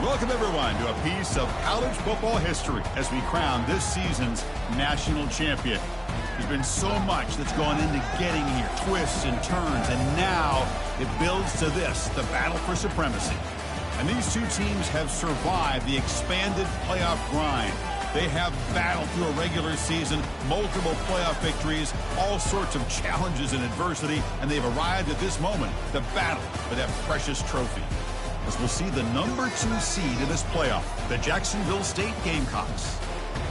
Welcome, everyone, to a piece of college football history as we crown this season's national champion. There's been so much that's gone into getting here, twists and turns, and now it builds to this, the battle for supremacy. And these two teams have survived the expanded playoff grind. They have battled through a regular season, multiple playoff victories, all sorts of challenges and adversity, and they've arrived at this moment, the battle for that precious trophy. As we'll see the number 2 seed in this playoff, the Jacksonville State Gamecocks,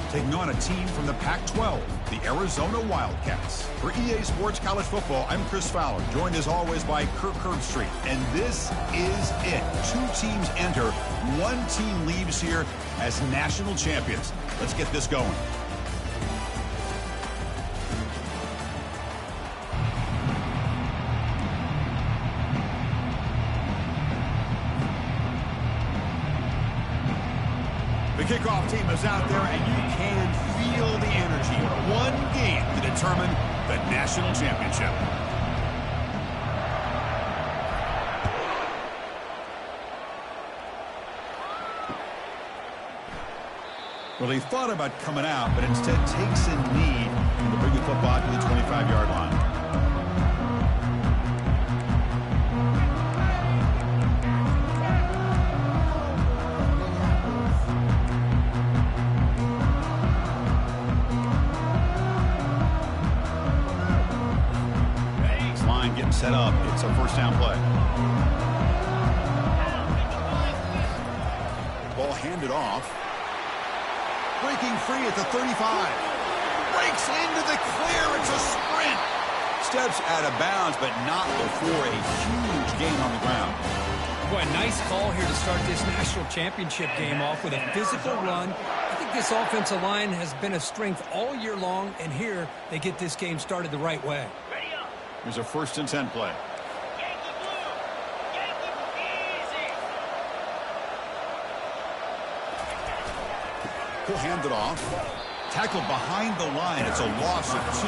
taking on a team from the Pac-12, the Arizona Wildcats. For EA Sports College Football, I'm Chris Fowler, joined as always by Kirk Herbstreit. And this is it. 2 teams enter, 1 team leaves here as national champions. Let's get this going. The kickoff team is out there, and you can feel the energy. 1 game to determine the national championship. Well, he thought about coming out, but instead takes a knee to bring the football to the 25-yard line. Getting set up. It's a first down play. Ball handed off. Breaking free at the 35. Breaks into the clear. It's a sprint. Steps out of bounds, but not before a huge gain on the ground. Boy, a nice call here to start this national championship game off with a physical run. I think this offensive line has been a strength all year long, and here they get this game started the right way. Here's a 1st and 10 play. He'll hand it off. Tackled behind the line. It's a loss of 2.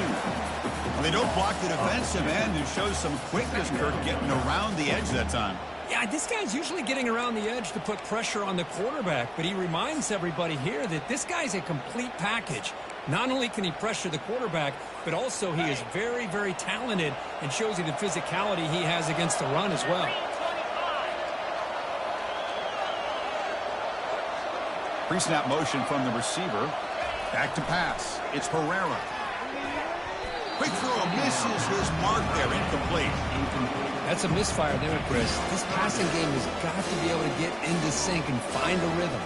And they don't block the defensive end, who shows some quickness, Kirk, getting around the edge that time. Yeah, this guy's usually getting around the edge to put pressure on the quarterback, but he reminds everybody here that this guy's a complete package. Not only can he pressure the quarterback, but also he is very, very talented and shows you the physicality he has against the run as well. Pre-snap motion from the receiver. Back to pass. It's Herrera. Quick throw, misses his mark there, incomplete. That's a misfire there, Chris. This passing game has got to be able to get into sync and find a rhythm.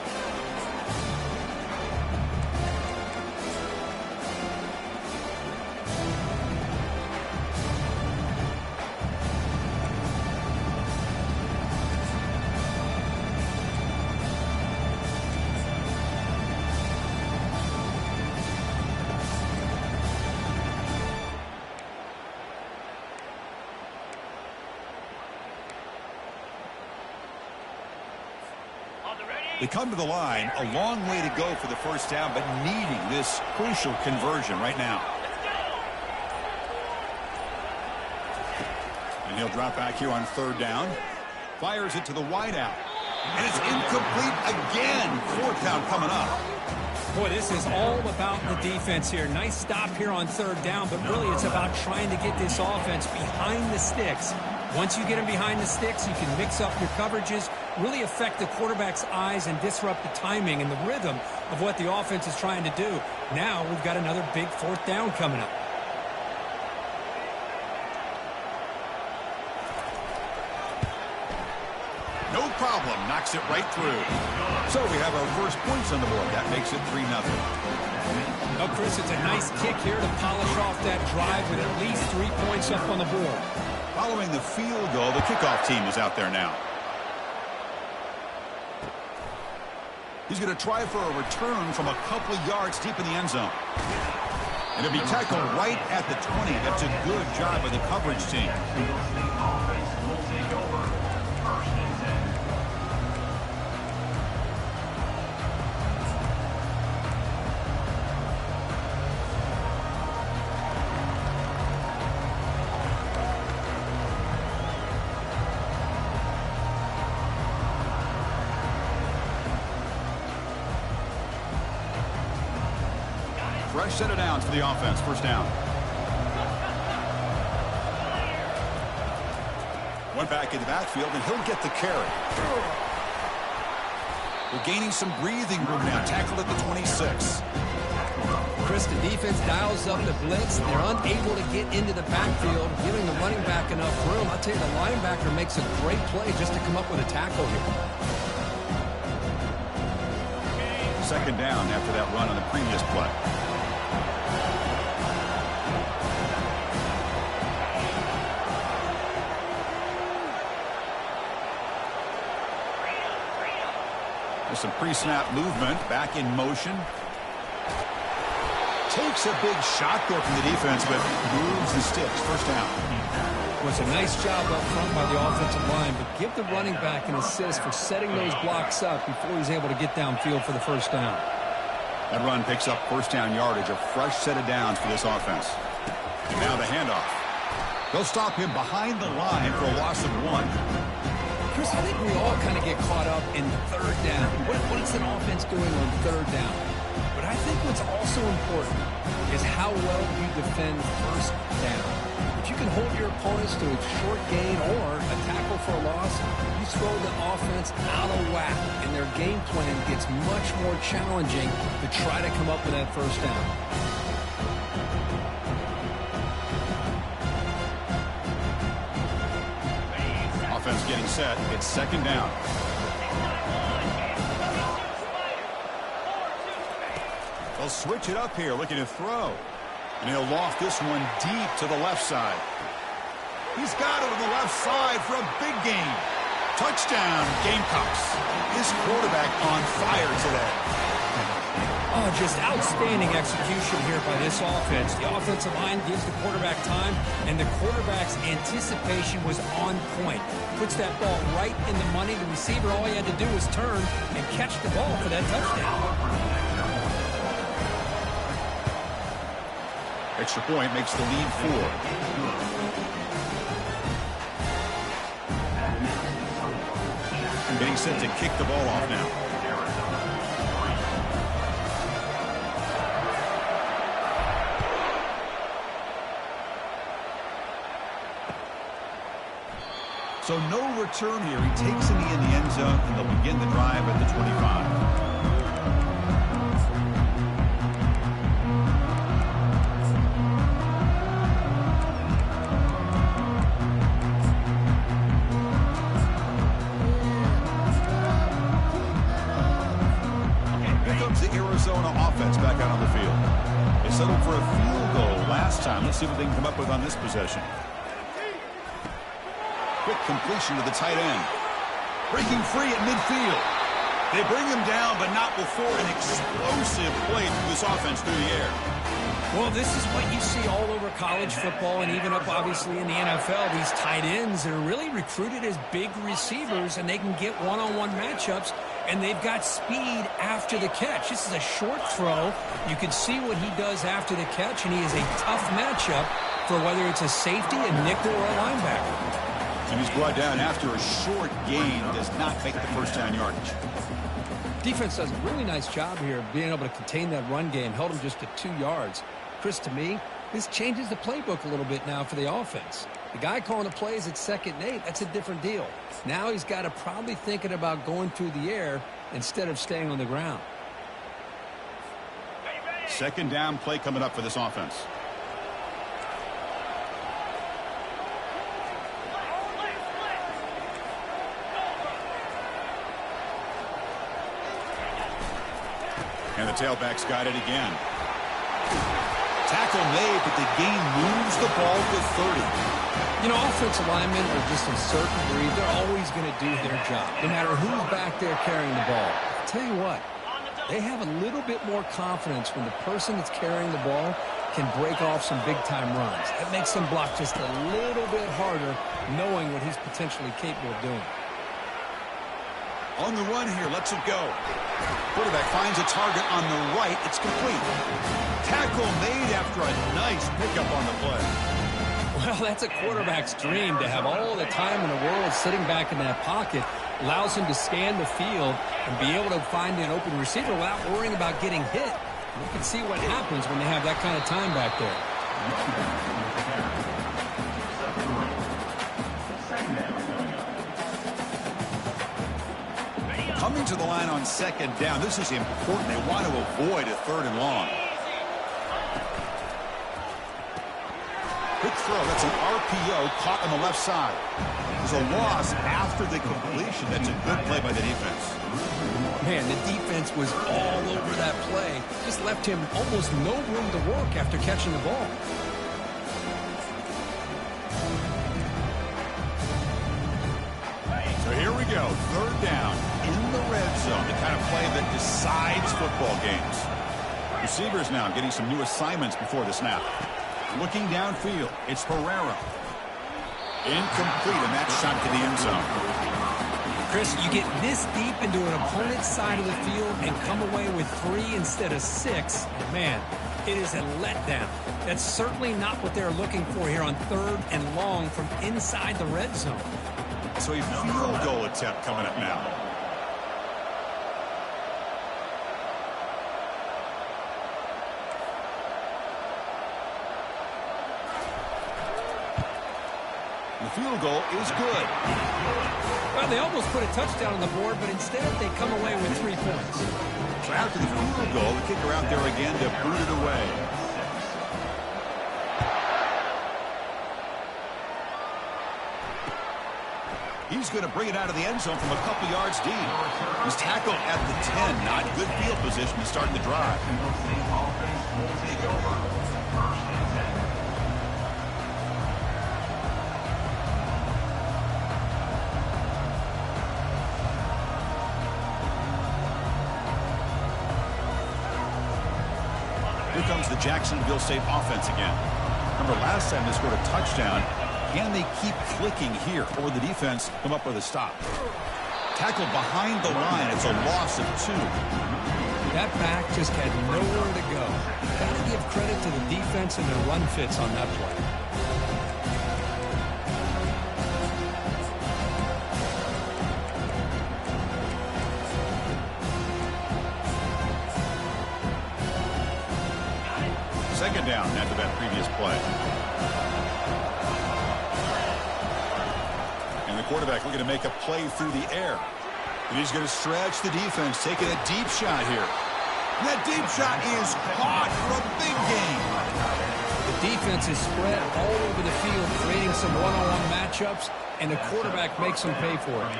They come to the line, a long way to go for the first down, but needing this crucial conversion right now. And he'll drop back here on 3rd down. Fires it to the wideout. And it's incomplete again. 4th down coming up. Boy, this is all about the defense here. Nice stop here on 3rd down, but really it's about trying to get this offense behind the sticks. Once you get them behind the sticks, you can mix up your coverages, really affect the quarterback's eyes and disrupt the timing and the rhythm of what the offense is trying to do. Now we've got another big 4th down coming up. No problem. Knocks it right through. So we have our first points on the board. That makes it 3-0. Oh, Chris, it's a nice kick here to polish off that drive with at least 3 points up on the board. Following the field goal, the kickoff team is out there now. He's going to try for a return from a couple yards deep in the end zone. And it'll be tackled right at the 20. That's a good job by the coverage team. fresh set of downs for the offense. First down. One back in the backfield, and he'll get the carry. We're gaining some breathing room now. Tackled at the 26. Chris, the defense dials up the blitz. They're unable to get into the backfield, giving the running back enough room. I'll tell you, the linebacker makes a great play just to come up with a tackle here. Second down after that run on the previous play. There's some pre-snap movement, back in motion. Takes a big shot there from the defense, but moves the sticks. First down. It was a nice job up front by the offensive line, but give the running back an assist for setting those blocks up before he's able to get downfield for the first down. That run picks up first down yardage, a fresh set of downs for this offense. And now the handoff. They'll stop him behind the line for a loss of 1. Chris, I think we all kind of get caught up in third down. What is an offense doing on third down? But I think what's also important is how well you defend first down. If you can hold your opponents to a short gain or a tackle for a loss, you throw the offense out of whack, and their game plan gets much more challenging to try to come up with that first down. Offense getting set. It's second down. They'll switch it up here, looking to throw. And he'll loft this one deep to the left side. He's got it on the left side for a big gain. Touchdown, Gamecocks. This quarterback on fire today. Oh, just outstanding execution here by this offense. The offensive line gives the quarterback time, and the quarterback's anticipation was on point. Puts that ball right in the money. The receiver, all he had to do was turn and catch the ball for that touchdown. Extra point makes the lead 4. Getting set to kick the ball off now. So no return here. He takes a knee in the end zone, and they'll begin the drive at the 25. Offense back out on the field. They settled for a field goal last time. Let's see what they can come up with on this possession. Quick completion to the tight end. Breaking free at midfield. They bring him down, but not before an explosive play through this offense through the air. Well, this is what you see all over college football and even up, obviously, in the NFL. These tight ends are really recruited as big receivers, and they can get one-on-one matchups, and they've got speed after the catch. This is a short throw. You can see what he does after the catch, and he is a tough matchup for whether it's a safety, a nickel, or a linebacker. And he's brought down after a short gain, does not make the first down yardage. Defense does a really nice job here of being able to contain that run game, held him just to 2 yards. Chris, to me, this changes the playbook a little bit now for the offense. The guy calling the plays at 2nd and 8, that's a different deal. Now he's got to probably thinking about going through the air instead of staying on the ground. Second down play coming up for this offense. And the tailback's got it again. Tackle made, but the gain moves the ball to 30. You know, offensive linemen are just in certain breed. They're always going to do their job, no matter who's back there carrying the ball. I'll tell you what, they have a little bit more confidence when the person that's carrying the ball can break off some big-time runs. That makes them block just a little bit harder, knowing what he's potentially capable of doing. On the run here, lets it go. Quarterback finds a target on the right. It's complete. Tackle made after a nice pickup on the play. Well, that's a quarterback's dream to have all the time in the world sitting back in that pocket. Allows him to scan the field and be able to find an open receiver without worrying about getting hit. You can see what happens when they have that kind of time back there. Coming to the line on second down. This is important. They want to avoid a 3rd and long. Quick throw. That's an RPO caught on the left side. There's a loss after the completion. That's a good play by the defense. Man, the defense was all over that play. Just left him almost no room to work after catching the ball. So here we go. 3rd down in the red zone. The kind of play that decides football games. Receivers now getting some new assignments before the snap. Looking downfield. It's Herrera. Incomplete, and that shot to the end zone. Chris, you get this deep into an opponent's side of the field and come away with 3 instead of 6. Man, it is a letdown. That's certainly not what they're looking for here on 3rd and long from inside the red zone. So a field goal attempt coming up now. The field goal is good. Well, they almost put a touchdown on the board, but instead they come away with 3 points. So after the field goal, the kicker out there again to boot it away. He's going to bring it out of the end zone from a couple yards deep. He's tackled at the 10. Not good field position to start the drive. Here comes the Jacksonville State offense again. Remember last time they scored a touchdown. Can they keep clicking here, or the defense come up with a stop? Tackle behind the line. It's a loss of 2. That back just had nowhere to go. Got to give credit to the defense and their run fits on that play. Second down after that previous play. And the quarterback looking to make a play through the air. And he's going to stretch the defense, taking a deep shot here. And that deep shot is caught for a big gain. The defense is spread all over the field, creating some one-on-one matchups, and the quarterback makes them pay for it.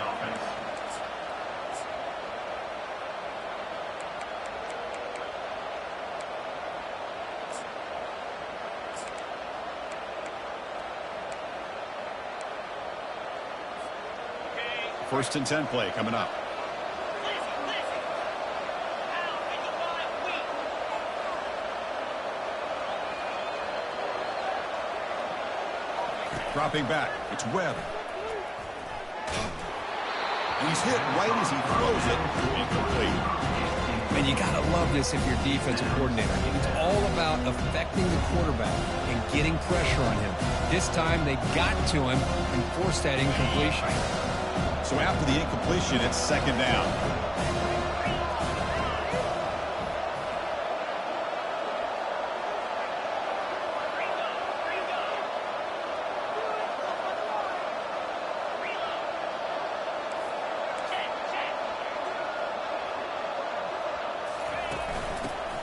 First and 10 play coming up. Dropping back. It's Webb. And he's hit right as he throws it. Incomplete. And you got to love this if you're defensive coordinator. It's all about affecting the quarterback and getting pressure on him. This time they got to him and forced that incompletion. So after the incompletion, it's second down.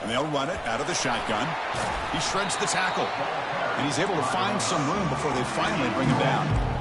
And they'll run it out of the shotgun. He shreds the tackle. And he's able to find some room before they finally bring him down.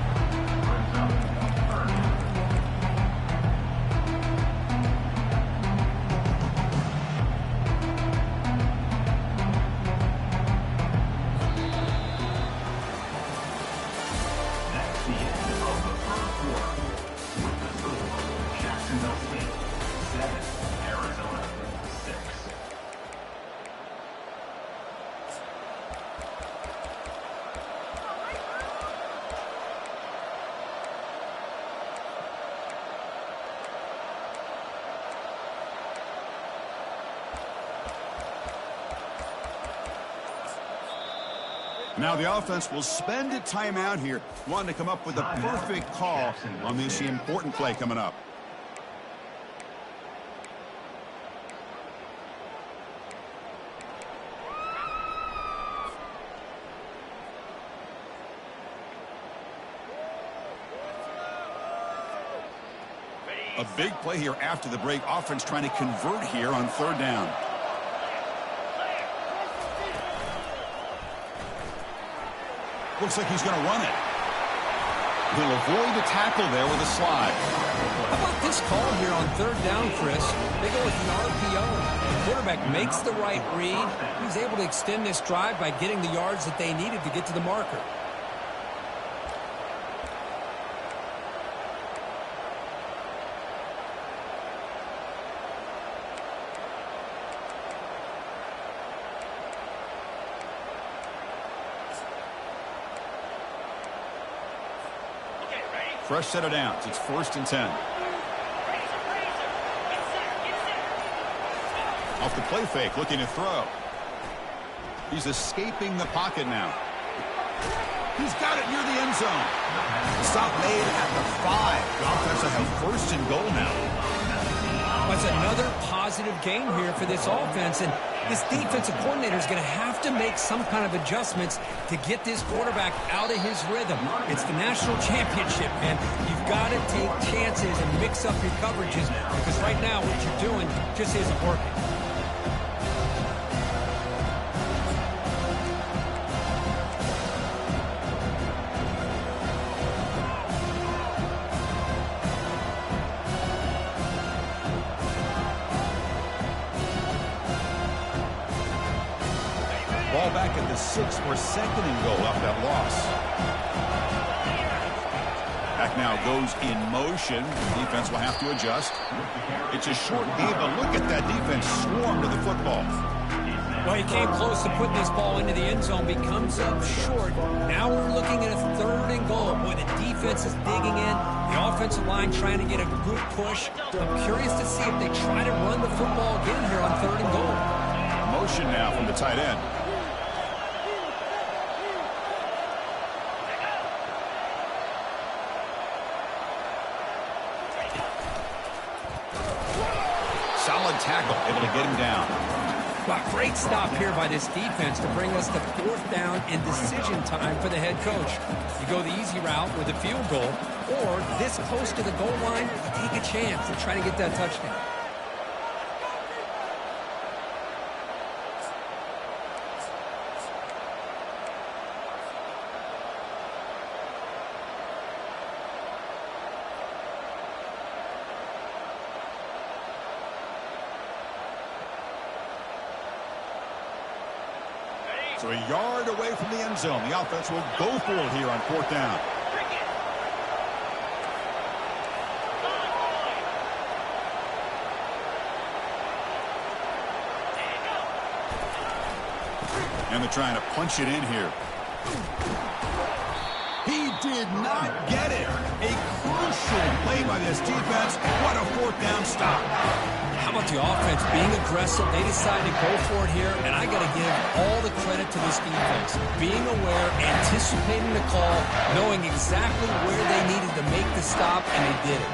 Now the offense will spend a timeout here, wanting to come up with a perfect call on this important play coming up. A big play here after the break. Offense trying to convert here on third down. Looks like he's going to run it. He'll avoid the tackle there with a slide. How about this call here on third down, Chris? They go with an RPO. The quarterback makes the right read. He's able to extend this drive by getting the yards that they needed to get to the marker. Fresh set of downs. It's 1st and 10. Off the play fake, looking to throw. He's escaping the pocket now. He's got it near the end zone. Stop made at the 5. The offense will have 1st and goal now. That's another positive game here for this offense, and this defensive coordinator is going to have to make some kind of adjustments to get this quarterback out of his rhythm. It's the national championship, man. You've got to take chances and mix up your coverages, because right now what you're doing just isn't working. Ball back at the 6 for 2nd and goal off that loss. Back now goes in motion. The defense will have to adjust. It's a short game, but look at that defense swarm to the football. Well, he came close to putting this ball into the end zone, but he comes up short. Now we're looking at a 3rd and goal. Boy, the defense is digging in. The offensive line trying to get a good push. I'm curious to see if they try to run the football again here on 3rd and goal. Motion now from the tight end. Solid tackle, able to get him down. Well, great stop here by this defense to bring us to 4th down and decision time for the head coach. You go the easy route with a field goal, or this close to the goal line, you take a chance and try to get that touchdown. So a yard away from the end zone. The offense will go for it here on 4th down. And they're trying to punch it in here. He did not get it. A crucial play by this defense. What a 4th down stop. How about the offense being aggressive? They decided to go for it here, and I got to give all the credit to this defense. Being aware, anticipating the call, knowing exactly where they needed to make the stop, and they did it.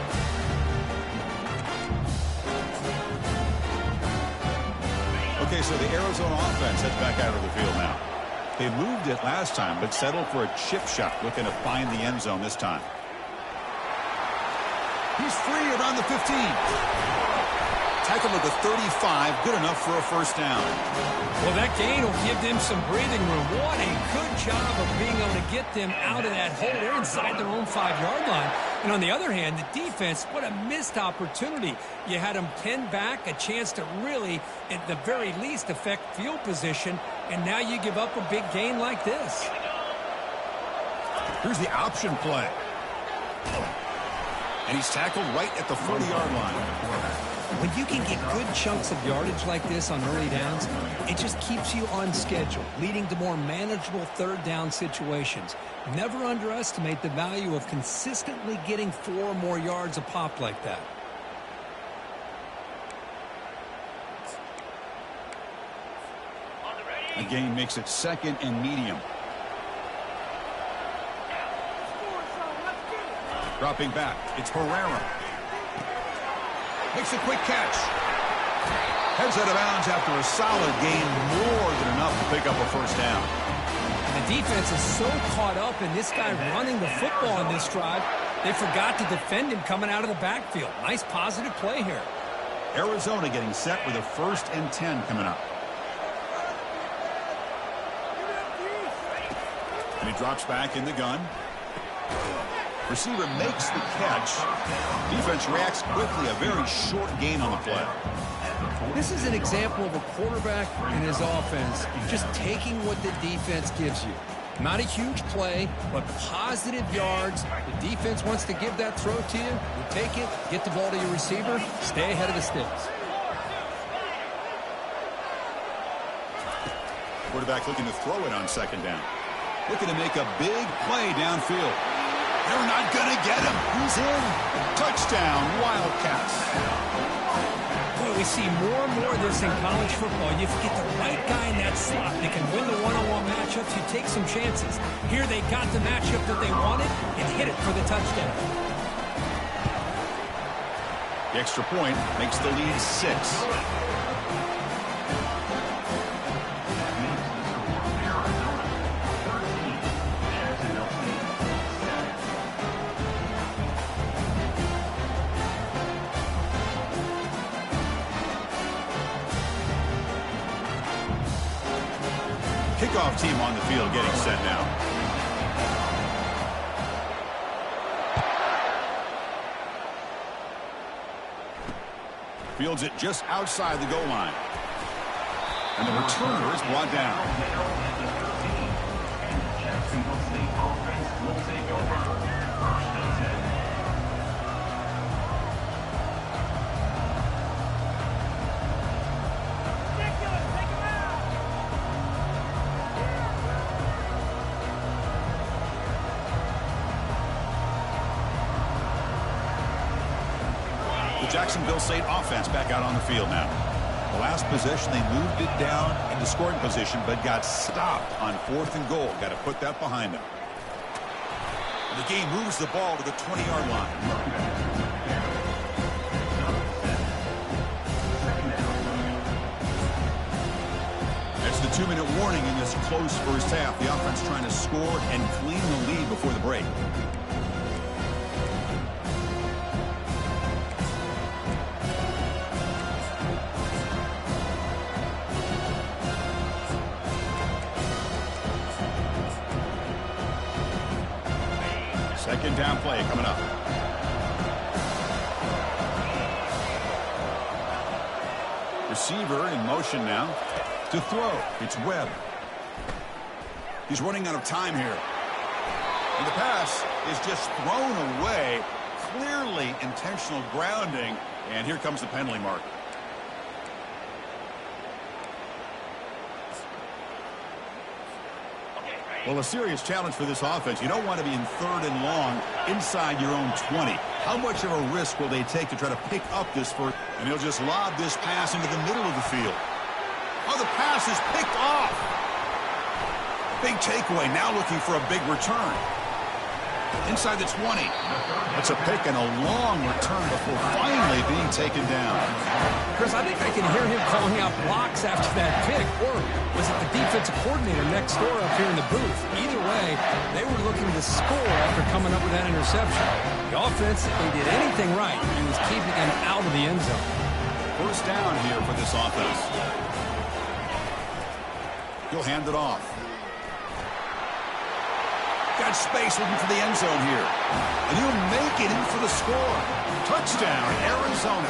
Okay, so the Arizona offense heads back out of the field now. They moved it last time, but settled for a chip shot, looking to find the end zone this time. He's free around the 15. Tackle at the 35, good enough for a 1st down. Well, that gain will give them some breathing room. What a good job of being able to get them out of that hole. They're inside their own 5-yard line. And on the other hand, the defense, what a missed opportunity. You had them pinned back, a chance to really, at the very least, affect field position, and now you give up a big gain like this. Here's the option play. And he's tackled right at the 40-yard line. When you can get good chunks of yardage like this on early downs, it just keeps you on schedule, leading to more manageable 3rd down situations. Never underestimate the value of consistently getting 4 or more yards a pop like that. The gain makes it 2nd and medium. Dropping back, it's Herrera. Makes a quick catch. Heads out of bounds after a solid gain, more than enough to pick up a 1st down. The defense is so caught up in this guy running the football on this drive, They forgot to defend him coming out of the backfield. Nice positive play here. Arizona getting set with a 1st and 10 coming up. And he drops back in the gun. Receiver makes the catch. Defense reacts quickly. A very short gain on the play. This is an example of a quarterback and his offense just taking what the defense gives you. Not a huge play, but positive yards. The defense wants to give that throw to you. You take it, get the ball to your receiver, stay ahead of the sticks. Quarterback looking to throw it on 2nd down. Looking to make a big play downfield. They're not going to get him. He's in. Touchdown, Wildcats. Boy, we see more and more of this in college football. You get the right guy in that slot. They can win the one-on-one matchups. You take some chances. Here they got the matchup that they wanted and hit it for the touchdown. The extra point makes the lead 6. Kickoff team on the field getting set now. Fields it just outside the goal line. And the returner is brought down. Jacksonville State offense back out on the field now. The last possession, they moved it down into scoring position, but got stopped on 4th and goal. Got to put that behind them. The game moves the ball to the 20-yard line. That's the 2-minute warning in this close first half. The offense trying to score and clean the lead before the break. Second down play coming up. Receiver in motion now to throw. It's Webb. He's running out of time here. And the pass is just thrown away. Clearly intentional grounding. And here comes the penalty mark. Well, a serious challenge for this offense. You don't want to be in 3rd and long inside your own 20. How much of a risk will they take to try to pick up this first? And he'll just lob this pass into the middle of the field. Oh, the pass is picked off. Big takeaway. Now looking for a big return. Inside the 20. That's a pick and a long return before finally being taken down. Chris, I think I can hear him calling out blocks after that pick. Or was it the defensive coordinator next door up here in the booth? Either way, they were looking to score after coming up with that interception. The offense, if they did anything right, he was keeping them out of the end zone. First down here for this offense. He'll hand it off. Got space looking for the end zone here. And he'll make it in for the score. Touchdown, Arizona.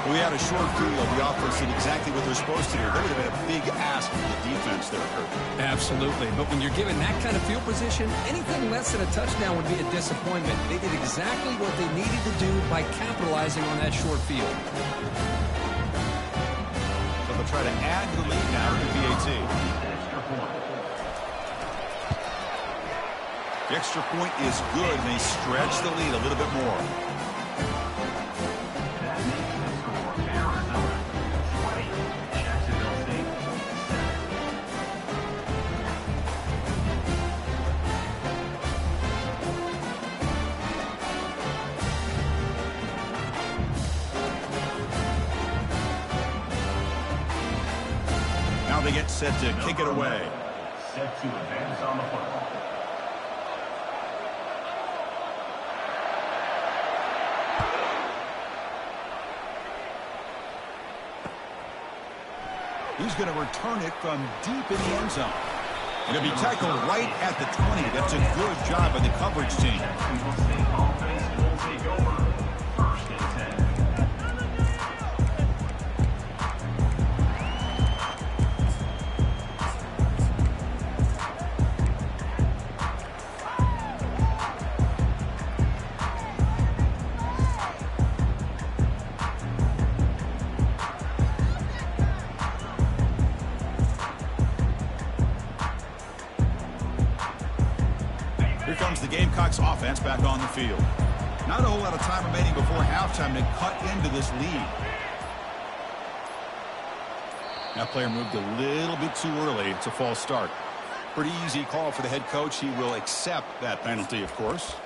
We had a short field. The offense did exactly what they're supposed to do. That would have been a big ask for the defense there, Kurt. Absolutely. But when you're given that kind of field position, anything less than a touchdown would be a disappointment. They did exactly what they needed to do by capitalizing on that short field. So they'll try to add to the lead now in the PAT. The extra point is good, and they stretch the lead a little bit more. Now they get set to kick it away. Set to advance on the football. He's going to return it from deep in the end zone. And he'll be tackled right at the 20. That's a good job by the coverage team. Here comes the Gamecocks offense back on the field. Not a whole lot of time remaining before halftime to cut into this lead. That player moved a little bit too early. It's a false start. Pretty easy call for the head coach. He will accept that penalty, of course.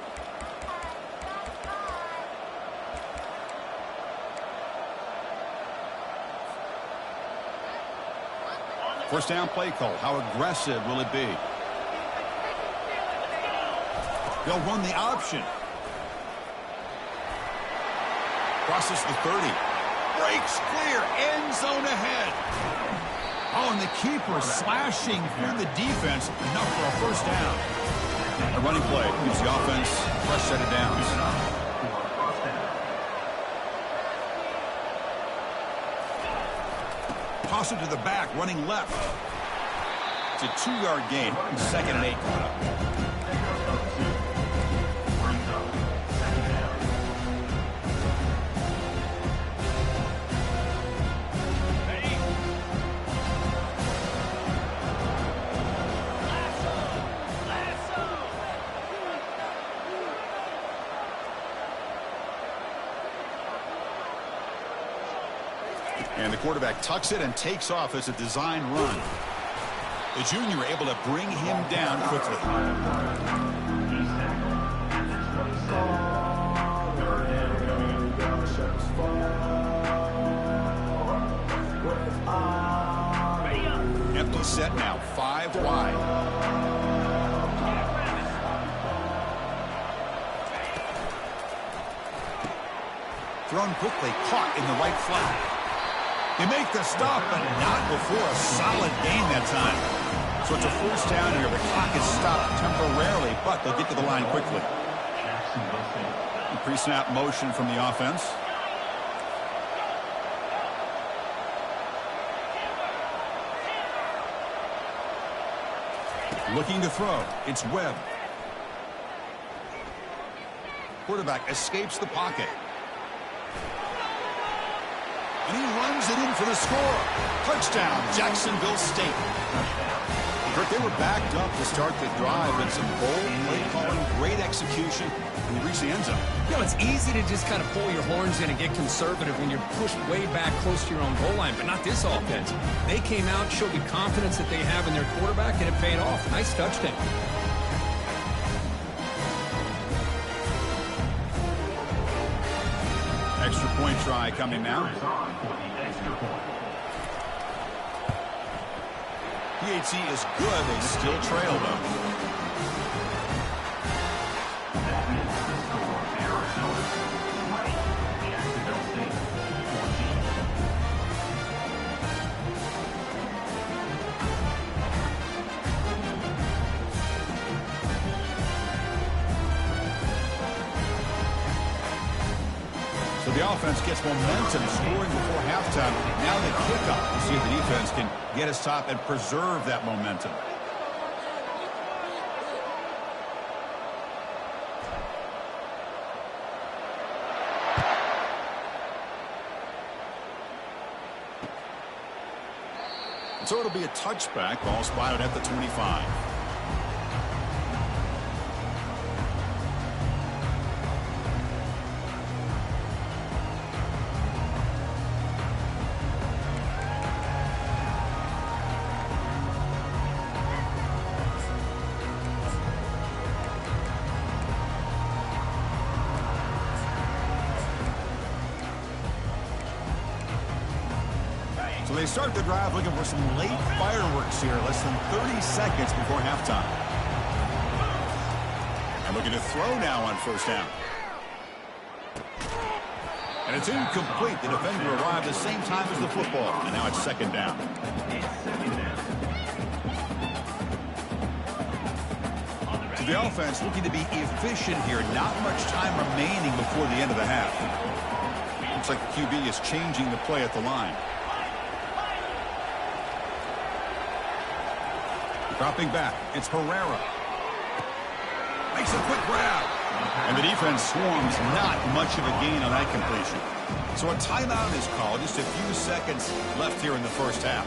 First down play call. How aggressive will it be? They'll run the option. Crosses the 30. Breaks clear. End zone ahead. Oh, and the keeper slashing through the defense. Enough for a first down. A running play gives the offense a fresh set of downs. Toss it to the back, running left. It's a 2-yard gain. 2nd and 8 coming up. And the quarterback tucks it and takes off as a design run. The junior able to bring him down quickly. Empty set now, 5 wide. Thrown quickly, caught in the right flat. They make the stop, but not before a solid gain that time. So it's a first down here. The clock is stopped temporarily, but they'll get to the line quickly. Pre-snap motion from the offense. Looking to throw. It's Webb. Quarterback escapes the pocket. And he runs it in for the score. Touchdown, Jacksonville State. Kurt, they were backed up to start the drive, and some bold play calling, great execution, and they reach the end zone. You know, it's easy to just kind of pull your horns in and get conservative when you're pushed way back close to your own goal line, but not this offense. They came out, showed the confidence that they have in their quarterback, and it paid off. Nice touchdown. Extra point try coming now. PAT is good. They still trail, though. So the offense gets momentum, scoring before halftime. Now the kickoff to see if the defense can get a stop and preserve that momentum. So it'll be a touchback. Ball spotted at the 25. So they start the drive looking for some late fireworks here, less than 30 seconds before halftime. And looking to throw now on first down. And And it's incomplete. The defender arrived the same time as the football. And now it's second down. So the offense looking to be efficient here. Not much time remaining before the end of the half. Looks like the QB is changing the play at the line. Dropping back. It's Herrera. Makes a quick grab. And the defense swarms. Not much of a gain on that completion. So a timeout is called. Just a few seconds left here in the first half.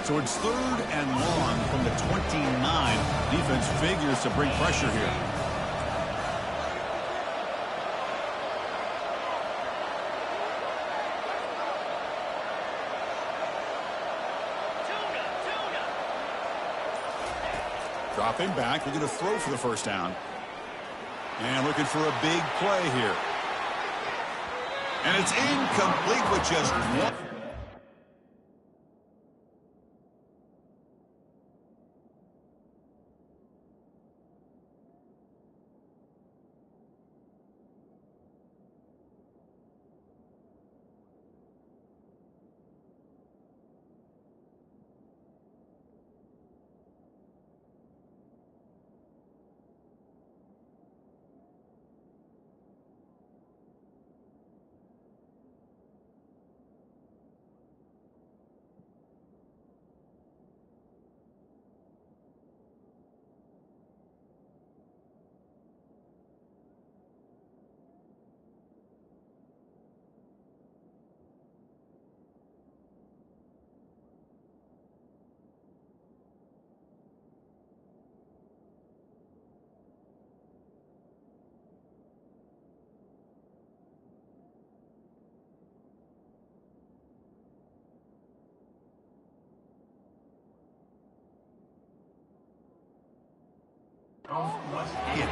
So it's 3rd and long from the 29. Defense figures to bring pressure here. Dropping back, we're going to throw for the first down. And looking for a big play here. And it's incomplete with just one.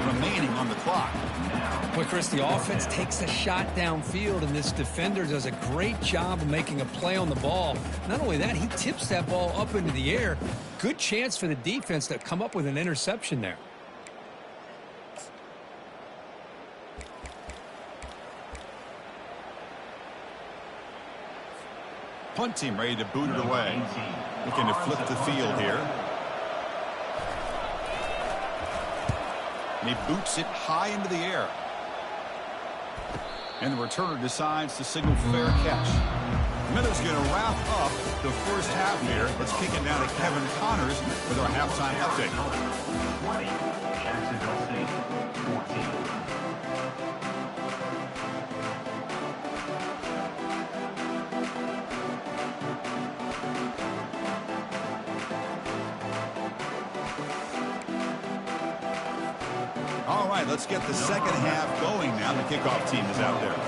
Remaining on the clock. Well, Chris, the offense takes a shot downfield, and this defender does a great job of making a play on the ball. Not only that, he tips that ball up into the air. Good chance for the defense to come up with an interception there. Punt team ready to boot it away. Looking to flip the field here. And he boots it high into the air. And the returner decides to signal fair catch. Miller's going to wrap up the first half here. Let's kick it down to Kevin Connors with our halftime update. 20, Jacksonville State, 14. All right, let's get the second half going now. The kickoff team is out there.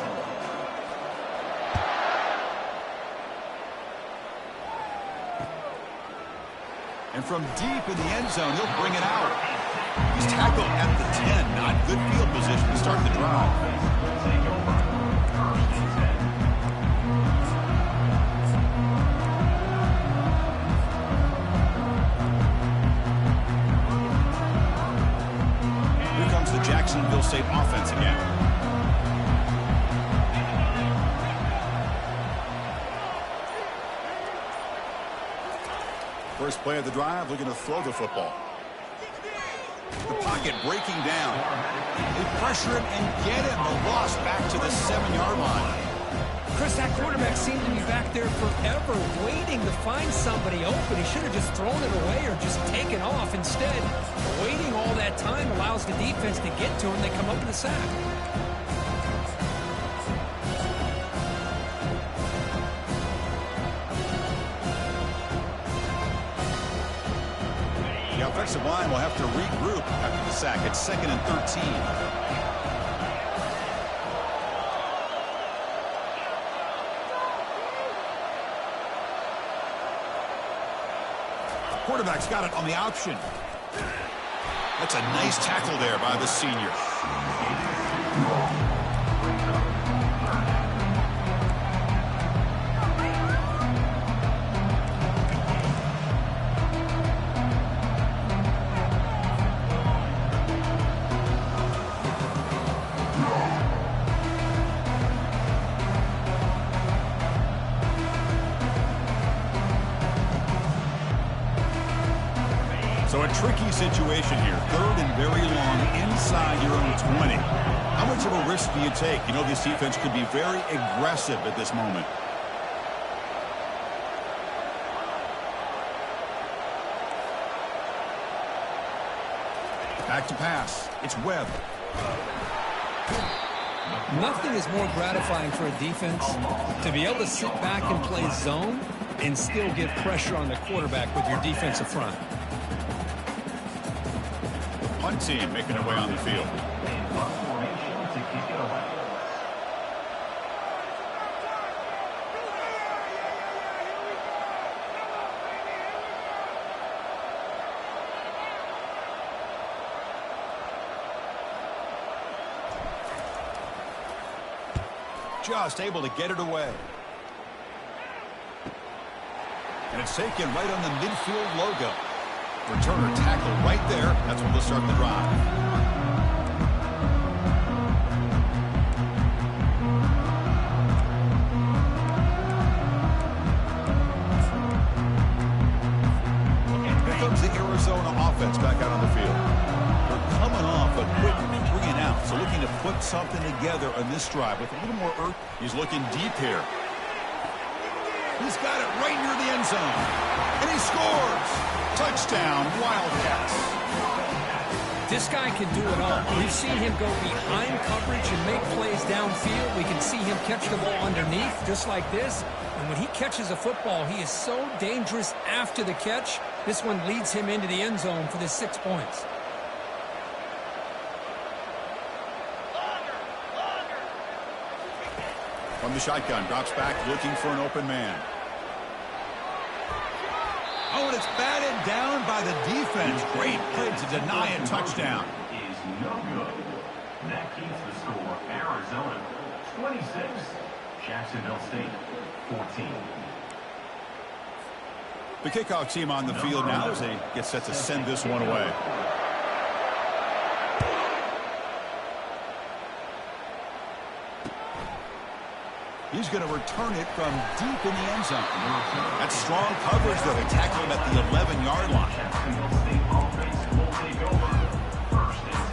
And from deep in the end zone, he'll bring it out. He's tackled at the 10. Not good field position to start the drive. Jacksonville State offense again. First play of the drive, looking to throw the football. The pocket breaking down. They pressure him and get him. A loss back to the 7-yard line. Chris, that quarterback seemed to be back there forever waiting to find somebody open. He should have just thrown it away or just taken off. Instead, waiting all that time allows the defense to get to him. They come up with a sack. The offensive line will have to regroup after the sack. It's 2nd and 13. Quarterback's got it on the option. That's a nice tackle there by the senior. tricky situation here. Third and very long inside your own 20. How much of a risk do you take? You know this defense could be very aggressive at this moment. Back to pass. It's Webb. Nothing is more gratifying for a defense to be able to sit back and play zone and still get pressure on the quarterback with your defensive front. The punt team making their way on the field. Just able to get it away. And it's taken right on the midfield logo. Returner tackle right there. That's when they'll start the drive. Here comes the Arizona offense back out on the field. They're coming off a quick 3 and out, so looking to put something together on this drive with a little more earth. He's looking deep here. He's got it right near the end zone. And he scores. Touchdown, Wildcats. This guy can do it all. We've seen him go behind coverage and make plays downfield. We can see him catch the ball underneath just like this. And when he catches a football, he is so dangerous after the catch. This one leads him into the end zone for the 6 points. From the shotgun, drops back, looking for an open man. Oh, and it's batted down by the defense. Great play to deny a touchdown. Is no good. That keeps the score. Arizona 26, Jacksonville State 14. The kickoff team on the field now as they get set to send this one away. He's going to return it from deep in the end zone. That's strong coverage, though. They tackle him at the 11-yard line. Jacksonville State offense will take over. 1st and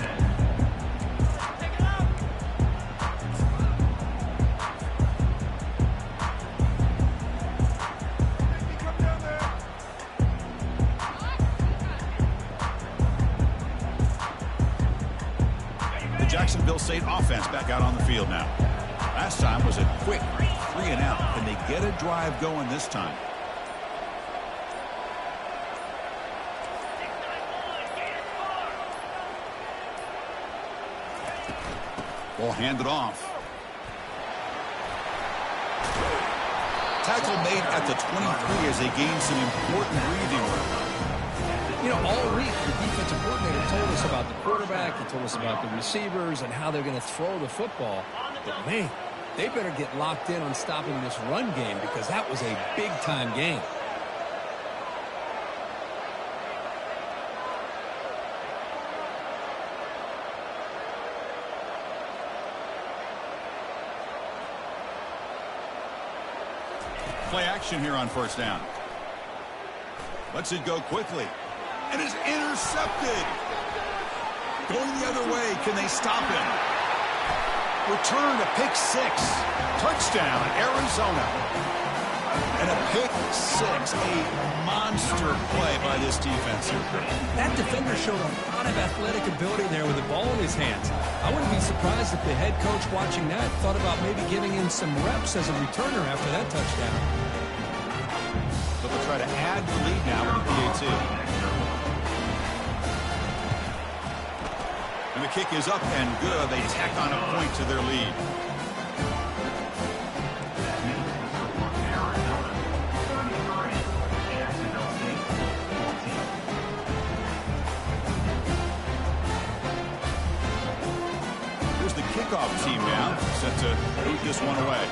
10. The Jacksonville State offense back out on the field now. Last time was a quick 3 and out. Can they get a drive going this time? Ball handed off. Tackle made at the 23 as they gain some important breathing room. You know, all week the defensive coordinator told us about the quarterback. He told us about the receivers and how they're going to throw the football. But, man, they better get locked in on stopping this run game because that was a big-time game. Play action here on 1st down. Lets it go quickly. And is intercepted. Going the other way. Can they stop him? Return to pick 6. Touchdown, Arizona. And a pick 6. A monster play by this defense here. That defender showed a lot of athletic ability there with the ball in his hands. I wouldn't be surprised if the head coach watching that thought about maybe giving him some reps as a returner after that touchdown. So they'll try to add the lead now with the PAT. And the kick is up and good. They tack on a point to their lead. Here's the kickoff team now, set to boot this one away.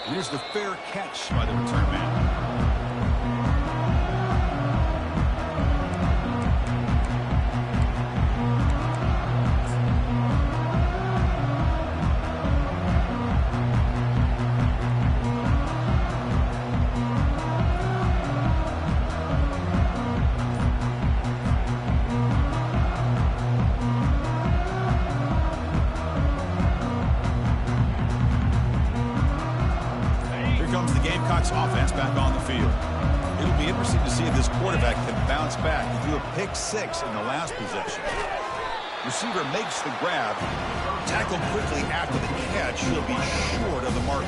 And here's the fair catch by the return man. field. It'll be interesting to see if this quarterback can bounce back. He threw a pick 6 in the last possession. Receiver makes the grab. Tackled quickly after the catch. He'll be short of the marker.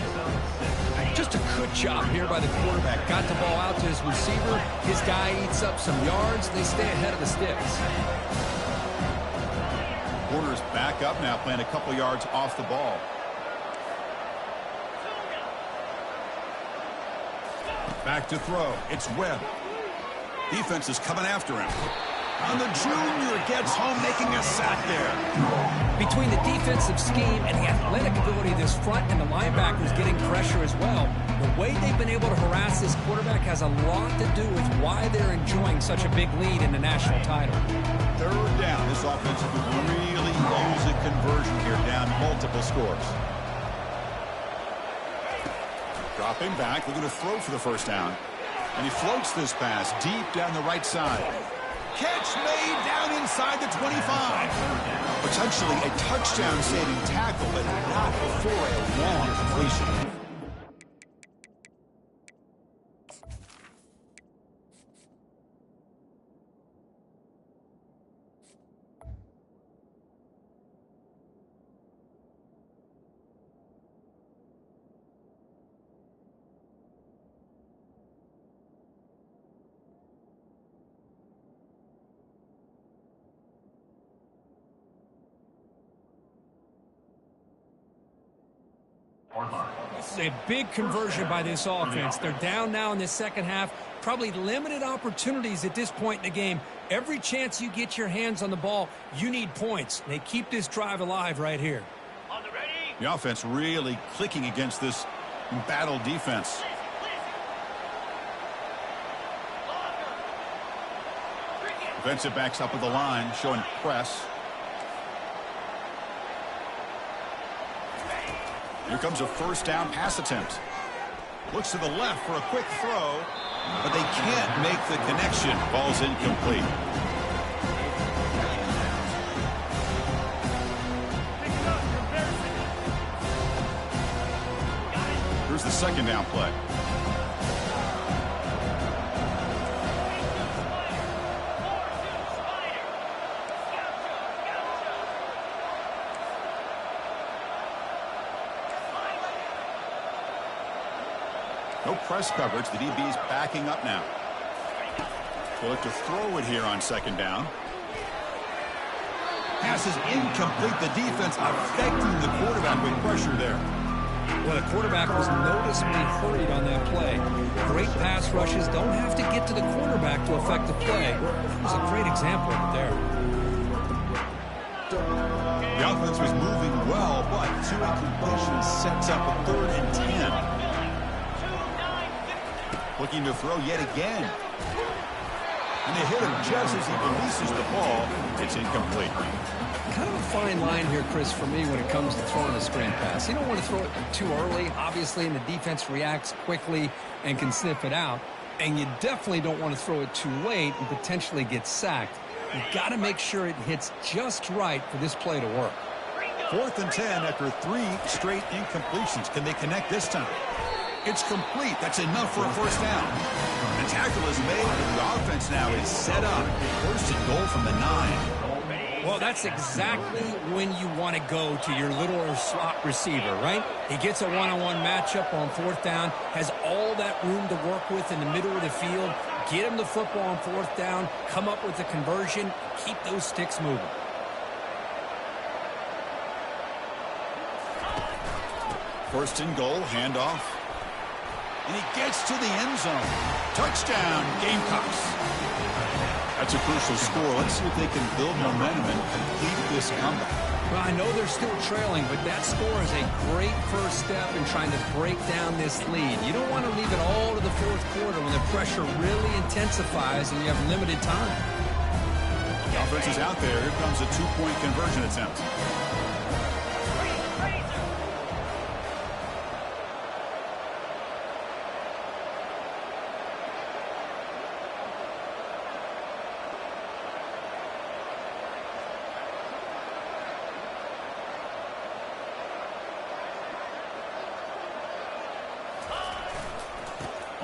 Just a good job here by the quarterback. Got the ball out to his receiver. His guy eats up some yards. They stay ahead of the sticks. Corner's back up now, playing a couple yards off the ball. Back to throw. It's Webb. Defense is coming after him. And the junior gets home, making a sack there. Between the defensive scheme and the athletic ability of this front and the linebackers getting pressure as well, the way they've been able to harass this quarterback has a lot to do with why they're enjoying such a big lead in the national title. Third down. This offense could really use a conversion here, down multiple scores. Dropping back, looking to throw for the first down. And he floats this pass deep down the right side. Catch made down inside the 25. Potentially a touchdown-saving tackle, but not before a long completion. It's a big conversion by this offense. They're down now in the second half. Probably limited opportunities at this point in the game. Every chance you get your hands on the ball, you need points. They keep this drive alive right here. The offense really clicking against this battle defense. Defensive backs up with the line, showing press. Here comes a first down pass attempt. Looks to the left for a quick throw, but they can't make the connection. Ball's incomplete. Here's the second down play. No press coverage. The DB's backing up now. They'll look to throw it here on second down. Pass is incomplete. The defense affecting the quarterback with pressure there. Well, the quarterback was noticeably hurried on that play. Great pass rushes don't have to get to the quarterback to affect the play. That was a great example of it there. The offense was moving well, but 2 incompletions sets up a 3rd and 10. Looking to throw yet again. And they hit him just as he releases the ball. It's incomplete. Kind of a fine line here, Chris, for me when it comes to throwing a screen pass. You don't want to throw it too early, obviously, and the defense reacts quickly and can sniff it out. And you definitely don't want to throw it too late and potentially get sacked. You've got to make sure it hits just right for this play to work. 4th and 10 after 3 straight incompletions. Can they connect this time? It's complete. That's enough for a first down. The tackle is made, and the offense now is set up. 1st and goal from the 9. Well, that's exactly when you want to go to your little slot receiver, right? He gets a one-on-one matchup on 4th down, has all that room to work with in the middle of the field. Get him the football on 4th down, come up with a conversion, keep those sticks moving. First and goal, handoff. And he gets to the end zone. Touchdown, Gamecocks. That's a crucial score. Let's see if they can build momentum and complete this comeback. Well, I know they're still trailing, but that score is a great first step in trying to break down this lead. You don't want to leave it all to the 4th quarter when the pressure really intensifies and you have limited time. The offense is out there. Here comes a 2-point conversion attempt.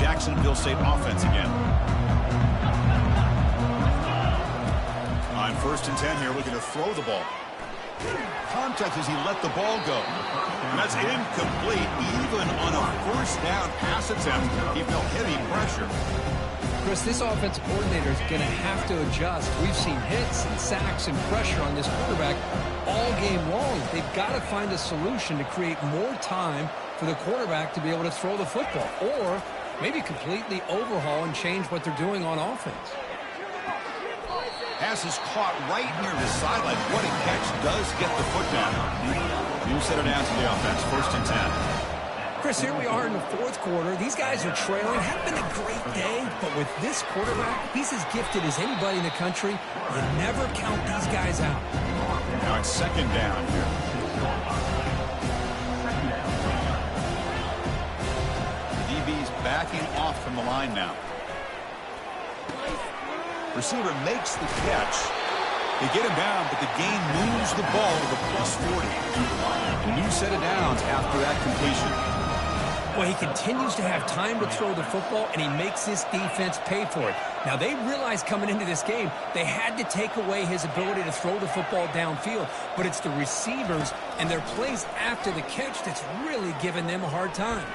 Jacksonville State offense again. On 1st and 10 here, looking to throw the ball. Contact as he let the ball go. And that's incomplete. Even on a 1st down pass attempt, he felt heavy pressure. Chris, this offensive coordinator is going to have to adjust. We've seen hits and sacks and pressure on this quarterback all game long. They've got to find a solution to create more time for the quarterback to be able to throw the football, or maybe completely overhaul and change what they're doing on offense. Pass is caught right near the sideline. What a catch, does get the foot down. You set it down to the offense, 1st and 10. Chris, here we are in the 4th quarter. These guys are trailing. Had been a great day, but with this quarterback, he's as gifted as anybody in the country. You never count these guys out. Now it's 2nd down here. The DB's backing off from the line now. Receiver makes the catch. They get him down, but the gain moves the ball to the +40. A new set of downs after that completion. Well, he continues to have time to throw the football, and he makes this defense pay for it. Now, they realized coming into this game they had to take away his ability to throw the football downfield, but it's the receivers and their plays after the catch that's really giving them a hard time.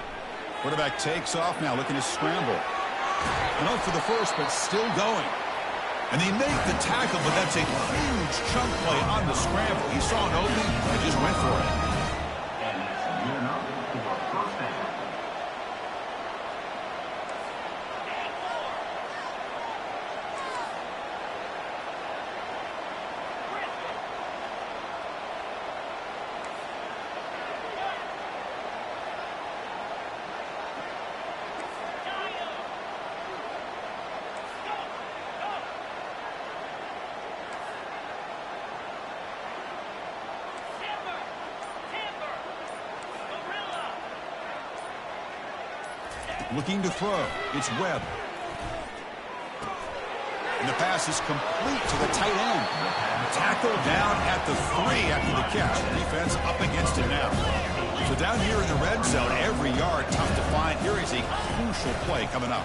Quarterback takes off now, looking to scramble. Enough for the first, but still going. And they make the tackle, but that's a huge chunk play on the scramble. He saw an opening and just went for it. And that's good enough for a 1st down. Looking to throw. It's Webb. And the pass is complete to the tight end. Tackle down at the 3 after the catch. Defense up against it now. So down here in the red zone, every yard tough to find. Here is a crucial play coming up.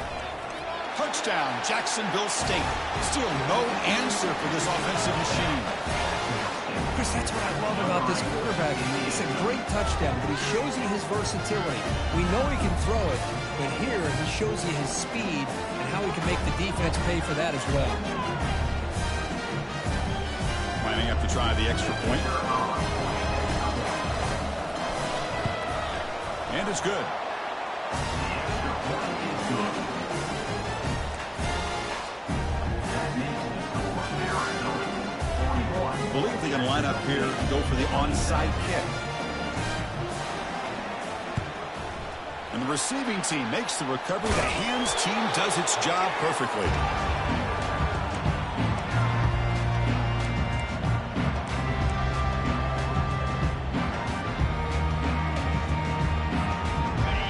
Touchdown, Jacksonville State. Still no answer for this offensive machine. Chris, that's what I love about this quarterback. It's a great touchdown, but he shows you his versatility. We know he can throw it, but here he shows you his speed and how he can make the defense pay for that as well. Lining up to try the extra point. And it's good. I believe they're going to line up here and go for the onside kick. And the receiving team makes the recovery. The hands team does its job perfectly.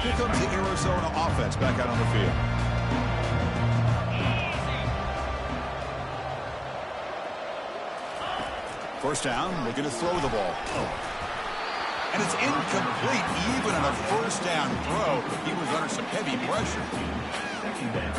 Here comes the Arizona offense back out on the field. First down, looking to throw the ball. And it's incomplete. Even on a 1st down throw, he was under some heavy pressure. 2nd down.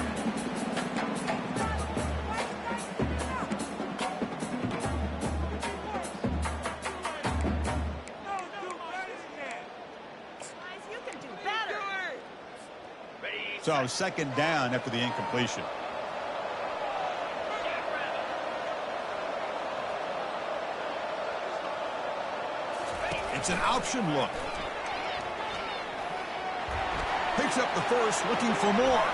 So 2nd down after the incompletion. It's an option look. Picks up the first, looking for more.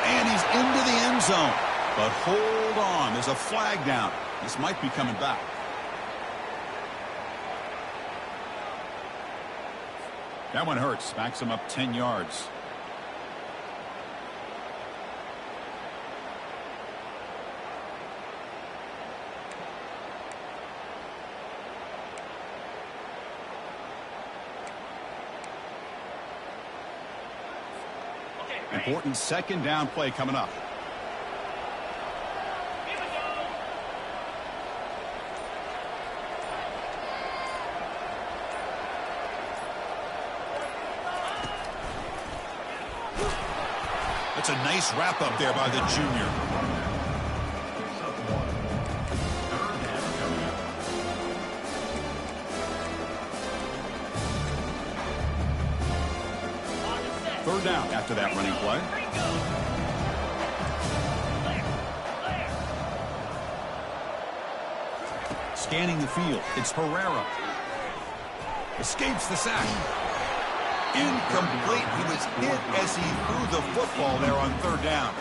And he's into the end zone. But hold on, there's a flag down. This might be coming back. That one hurts. Backs him up 10 yards. Important 2nd down play coming up. That's a nice wrap up there by the junior. Third down after that running play. Scanning the field, it's Herrera. Escapes the sack. Incomplete. He was hit as he threw the football there on third down.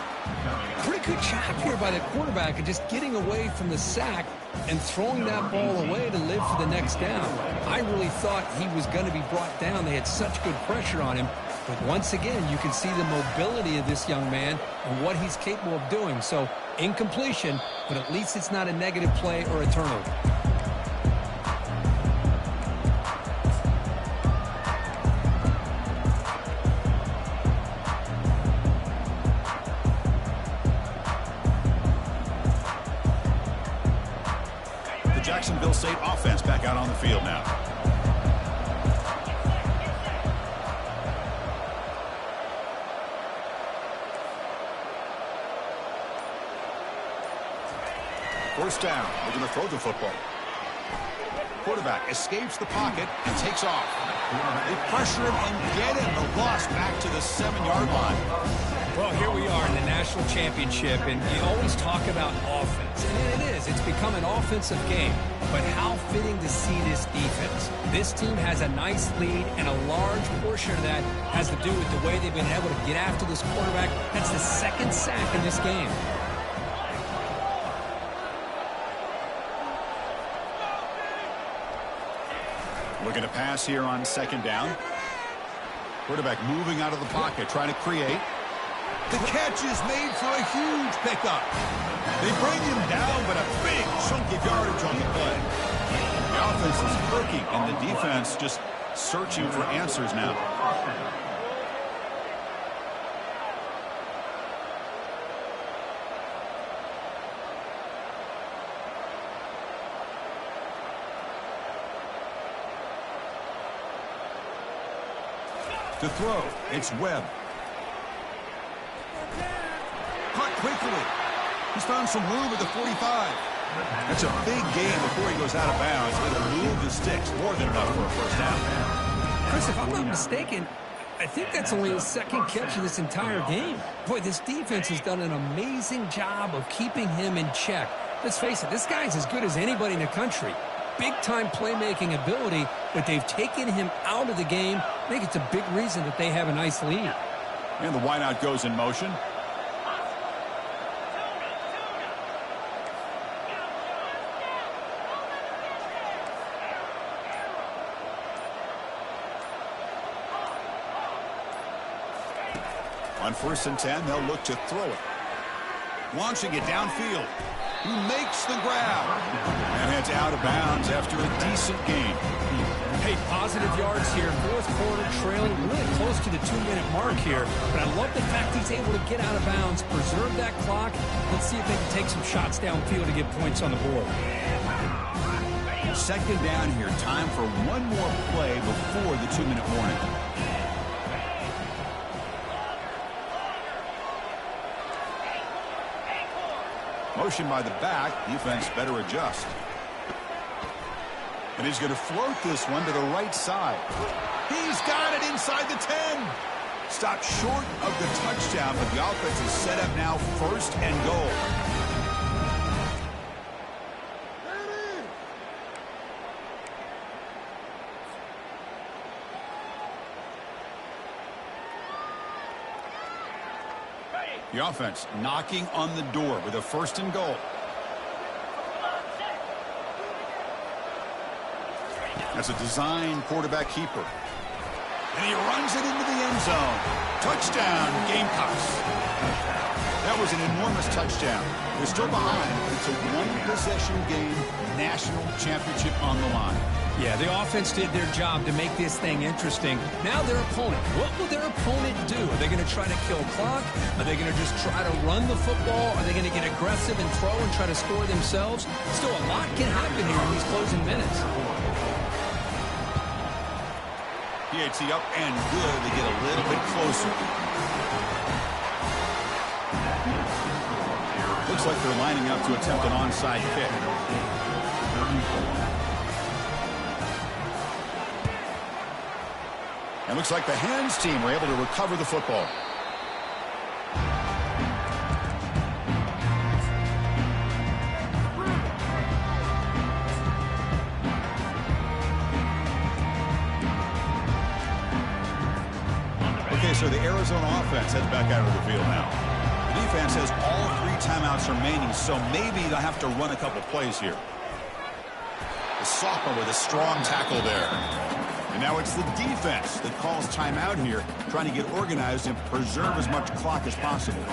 Pretty good job here by the quarterback of just getting away from the sack and throwing that ball away to live for the next down. I really thought he was going to be brought down. They had such good pressure on him. But once again, you can see the mobility of this young man and what he's capable of doing. So, incompletion, but at least it's not a negative play or a turnover. The Jacksonville State offense back out on the field now. First down. They're going to throw the football. Quarterback escapes the pocket and takes off. They pressure him and get him. The loss back to the 7-yard line. Well, here we are in the national championship, and you always talk about offense. And it is. It's become an offensive game. But how fitting to see this defense. This team has a nice lead, and a large portion of that has to do with the way they've been able to get after this quarterback. That's the second sack in this game. Looking to pass here on second down. Quarterback moving out of the pocket, trying to create. The catch is made for a huge pickup. They bring him down, but a big chunk of yardage on the play. The offense is clicking, and the defense just searching for answers now. To throw, it's Webb. Caught quickly. He's found some room at the 45. That's a big gain before he goes out of bounds. It'll move the sticks, more than enough for a first down. Chris, if I'm not mistaken, I think that's only his second catch of this entire game. Boy, this defense has done an amazing job of keeping him in check. Let's face it, this guy's as good as anybody in the country. Big-time playmaking ability, but they've taken him out of the game. I think it's a big reason that they have a nice lead. And the wideout goes in motion. On 1st and 10, they'll look to throw it. Launching it downfield. He makes the grab. And heads out of bounds after a decent gain. Hey, positive yards here. Fourth quarter, trailing really close to the 2-minute mark here. But I love the fact he's able to get out of bounds, preserve that clock. Let's see if they can take some shots downfield to get points on the board. Second down here. Time for one more play before the 2-minute warning. Motion by the back. Defense better adjust. And he's going to float this one to the right side. He's got it inside the 10. Stopped short of the touchdown, but the offense is set up now 1st and goal. The offense knocking on the door with a 1st and goal. That's a design quarterback keeper. And he runs it into the end zone. Touchdown, Gamecocks. That was an enormous touchdown. They're still behind. It's a one-possession game, national championship on the line. Yeah, the offense did their job to make this thing interesting. Now their opponent. What will their opponent do? Are they going to try to kill clock? Are they going to just try to run the football? Are they going to get aggressive and throw and try to score themselves? Still, a lot can happen here in these closing minutes. PAT up and good to get a little bit closer. Looks like they're lining up to attempt an onside kick. And looks like the hands team were able to recover the football. Okay, so the Arizona offense heads back out of the field now. The defense has all 3 timeouts remaining, so maybe they'll have to run a couple plays here. The sophomore with a strong tackle there. And now it's the defense that calls timeout here, trying to get organized and preserve as much clock as possible.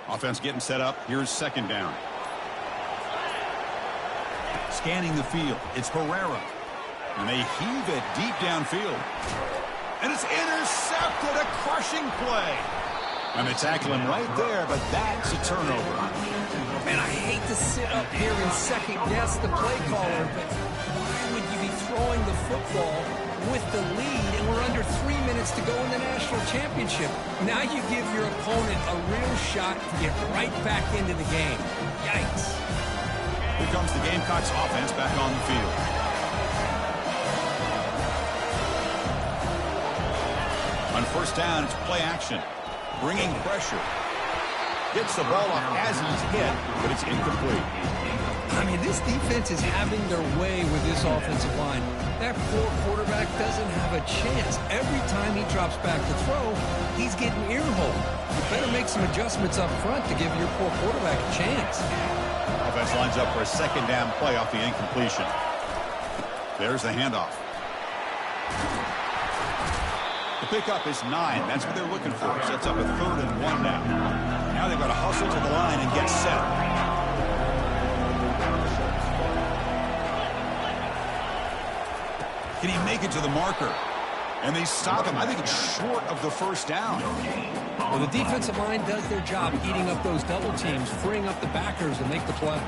Offense getting set up. Here's second down. Scanning the field. It's Herrera. And they heave it deep downfield. And it's intercepted. A crushing play. And they tackle him right there, but that's a turnover. Man, I hate to sit up here and second guess the play caller, but why would you be throwing the football with the lead, and we're under 3 minutes to go in the national championship? Now you give your opponent a real shot to get right back into the game. Yikes. Here comes the Gamecocks offense back on the field. On first down, it's play action. Bringing pressure. Gets the ball off as he's hit, but it's incomplete. I mean, this defense is having their way with this offensive line. That poor quarterback doesn't have a chance. Every time he drops back to throw, he's getting earholed. You better make some adjustments up front to give your poor quarterback a chance. Offense lines up for a second down play off the incompletion. There's the handoff. The pickup is 9. That's what they're looking for. Sets up a 3rd and 1 now. Now they've got to hustle to the line and get set. Can he make it to the marker? And they stop him. I think it's short of the first down. Well, the defensive line does their job eating up those double teams, freeing up the backers to make the play.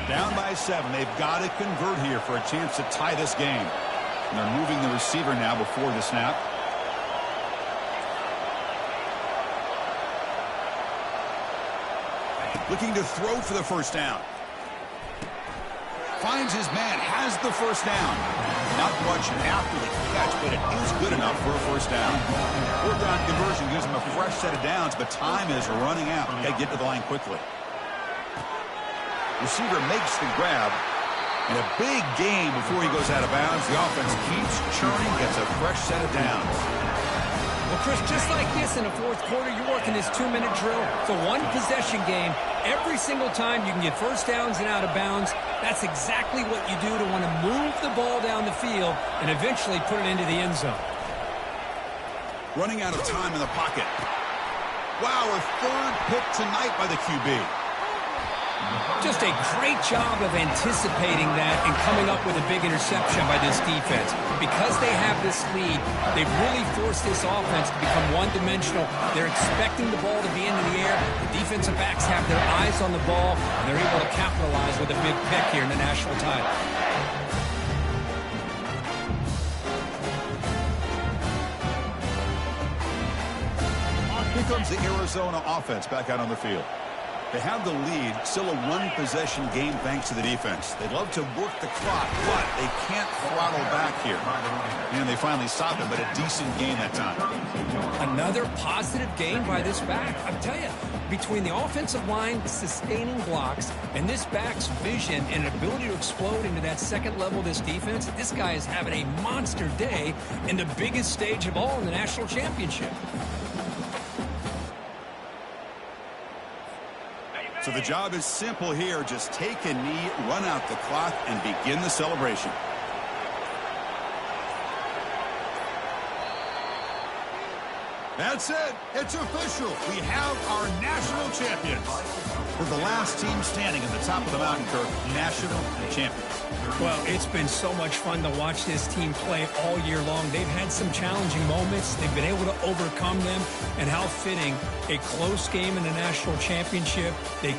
Down by 7. They've got to convert here for a chance to tie this game. And they're moving the receiver now before the snap. Looking to throw for the first down. Finds his man, has the first down. Not much after the catch, but it is good enough for a first down. 4th down conversion gives him a fresh set of downs, but time is running out. Got to get to the line quickly. Receiver makes the grab. And a big gain before he goes out of bounds. The offense keeps churning, gets a fresh set of downs. Well, Chris, just like this in the 4th quarter, you're working this 2-minute drill. It's a one-possession game. Every single time you can get first downs and out of bounds, that's exactly what you do to want to move the ball down the field and eventually put it into the end zone. Running out of time in the pocket. Wow, a 3rd pick tonight by the QB. Just a great job of anticipating that and coming up with a big interception by this defense. Because they have this lead, they've really forced this offense to become one-dimensional. They're expecting the ball to be into the air. The defensive backs have their eyes on the ball, and they're able to capitalize with a big pick here in the national title. Here comes the Arizona offense back out on the field. They have the lead, still a one-possession game thanks to the defense. They'd love to work the clock, but they can't throttle back here. And they finally stop it, but a decent game that time. Another positive game by this back. I tell you, between the offensive line sustaining blocks and this back's vision and ability to explode into that second level of this defense, this guy is having a monster day in the biggest stage of all in the national championship. So the job is simple here. Just take a knee, run out the clock, and begin the celebration. That's it. It's official. We have our national champions. For the last team standing at the top of the mountain, Kirk, national champions. Well, it's been so much fun to watch this team play all year long. They've had some challenging moments. They've been able to overcome them. And how fitting, a close game in the national championship. They